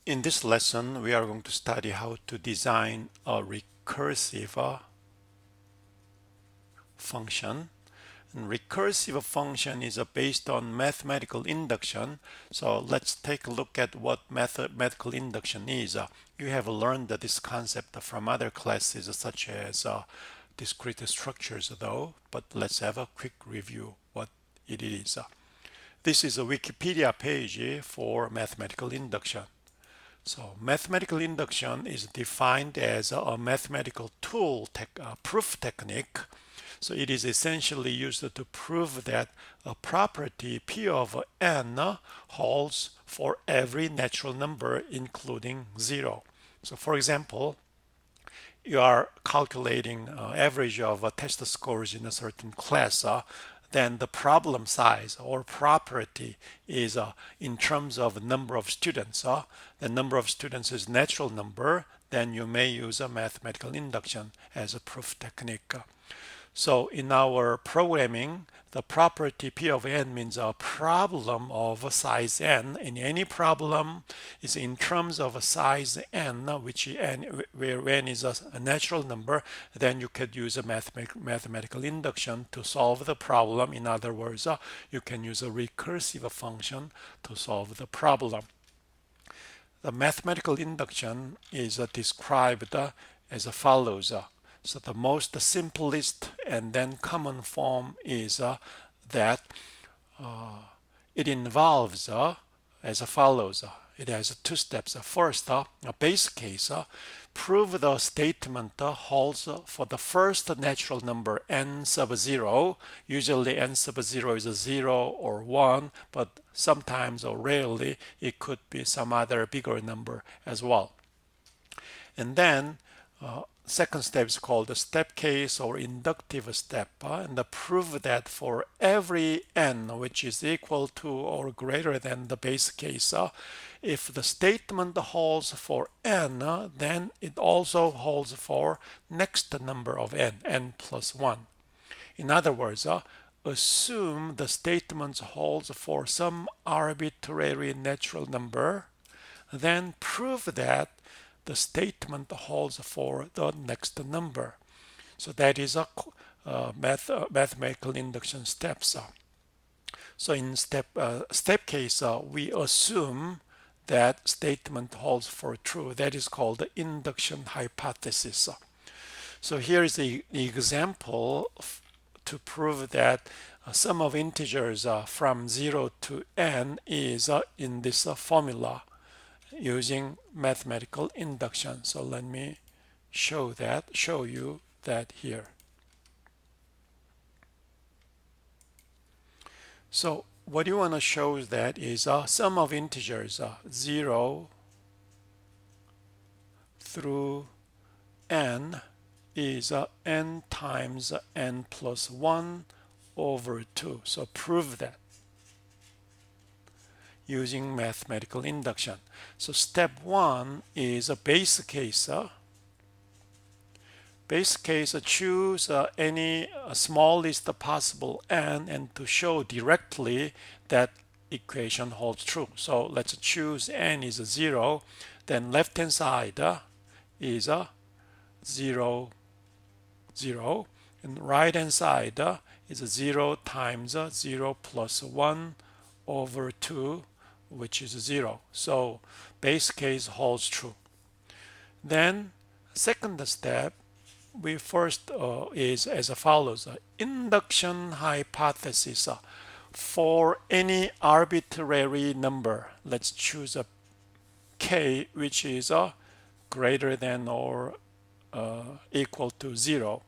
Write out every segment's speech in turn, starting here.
In this lesson, we are going to study how to design a recursive function. And recursive function is based on mathematical induction. So let's take a look at what mathematical induction is. You have learned this concept from other classes such as discrete structures though, but let's have a quick review what it is. This is a Wikipedia page for mathematical induction. So mathematical induction is defined as a mathematical tool proof technique. So it is essentially used to prove that a property P of n holds for every natural number including 0. So for example, you are calculating average of test scores in a certain class, then the problem size or property is in terms of number of students. The number of students is natural number, then you may use a mathematical induction as a proof technique. So in our programming, the property P of n means a problem of size n. In any problem is in terms of size n, which n, where n is a natural number, then you could use a mathematical induction to solve the problem. In other words, you can use a recursive function to solve the problem. The mathematical induction is described as follows. So the most simplest and then common form is that it involves as follows. It has two steps. First, a base case. Prove the statement holds for the first natural number n sub 0. Usually n sub 0 is a 0 or 1, but sometimes or rarely it could be some other bigger number as well. And then second step is called the step case or inductive step, and prove that for every n which is equal to or greater than the base case, if the statement holds for n, then it also holds for next number of n plus 1. In other words, assume the statement holds for some arbitrary natural number, then prove that the statement holds for the next number. So that is a mathematical induction steps. So in step case, we assume that statement holds for true. That is called the induction hypothesis. So here is the example to prove that sum of integers from 0 to n is in this formula using mathematical induction. So let me show you that here. So what you want to show that is a sum of integers 0 through n is n times n plus 1 over 2. So prove that using mathematical induction. So step 1 is a base case. Base case, choose any smallest possible n and to show directly that equation holds true. So let's choose n is 0, then left hand side is 0, 0, and right hand side is 0 times 0 plus 1 over 2, which is 0. So base case holds true. Then second step, we first is as follows. Induction hypothesis for any arbitrary number. Let's choose a k which is greater than or equal to 0.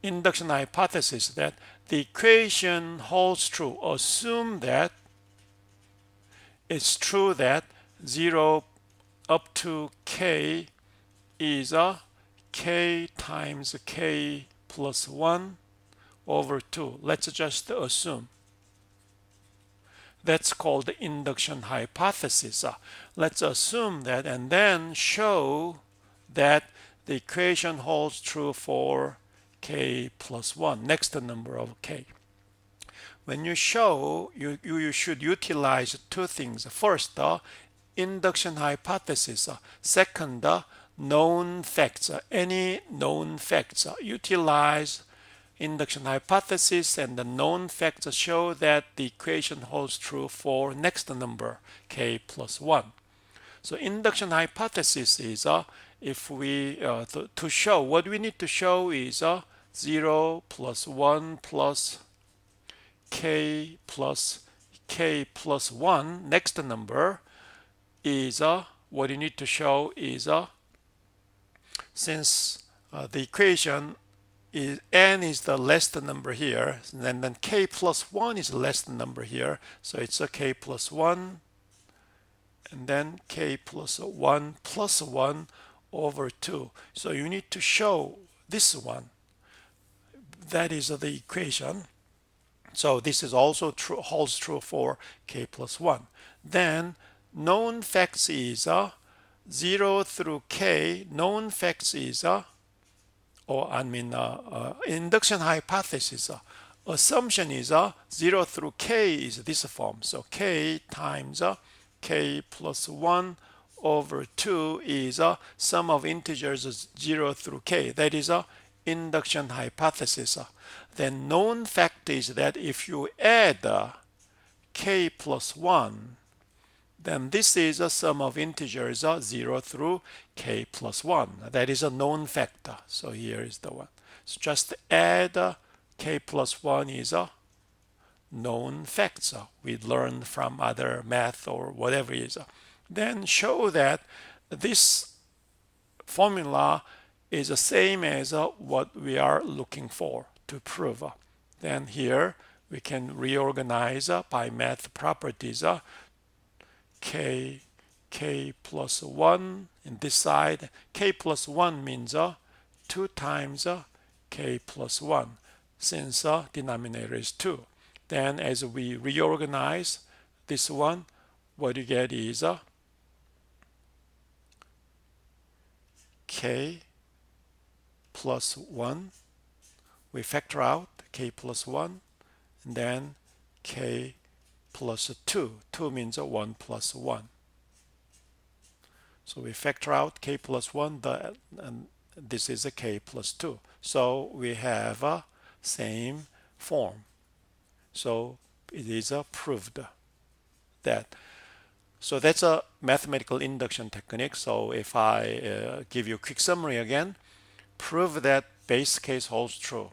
Induction hypothesis that the equation holds true. Assume that it's true that 0 up to k is k times k plus 1 over 2. Let's just assume. That's called the induction hypothesis. Let's assume that and then show that the equation holds true for k plus 1, next number of k. When you show, you should utilize two things. First, induction hypothesis. Second, known facts. Any known facts utilize induction hypothesis, and the known facts show that the equation holds true for next number k plus 1. So induction hypothesis is if we to show, what we need to show is 0 plus 1 plus k plus 1 next number is what you need to show is since the equation is n is the less than number here, and then k plus 1 is less than number here, so it's a k plus 1 and then k plus 1 over 2. So you need to show this one. That is the equation. So this is also true, holds true for k plus 1. Then known facts is 0 through k. Known facts is induction hypothesis. Assumption is 0 through k is this form. So k times k plus 1 over 2 is sum of integers 0 through k. That is induction hypothesis. Then known fact is that if you add k plus 1, then this is a sum of integers 0 through k plus 1. That is a known factor. So here is the one. So just add k plus 1 is a known facts we learned from other math or whatever it is. Then show that this formula is the same as what we are looking for to prove. Then here we can reorganize by math properties k plus 1 in this side. K plus 1 means 2 times k plus 1 since denominator is 2. Then as we reorganize this one, what you get is k plus 1. We factor out k plus 1, and then k plus 2. 2 means 1 plus 1. So we factor out k plus 1, and this is a k plus 2. So we have a same form. So it is proved that. So that's a mathematical induction technique. So if I give you a quick summary again, prove that base case holds true.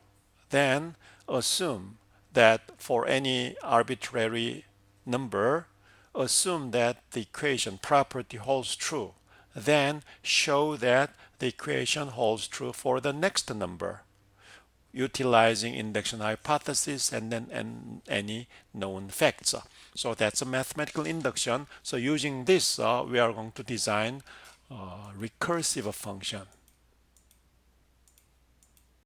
Then assume that for any arbitrary number, assume that the equation property holds true. Then show that the equation holds true for the next number, utilizing induction hypothesis and then any known facts. So that's a mathematical induction. So using this, we are going to design a recursive function.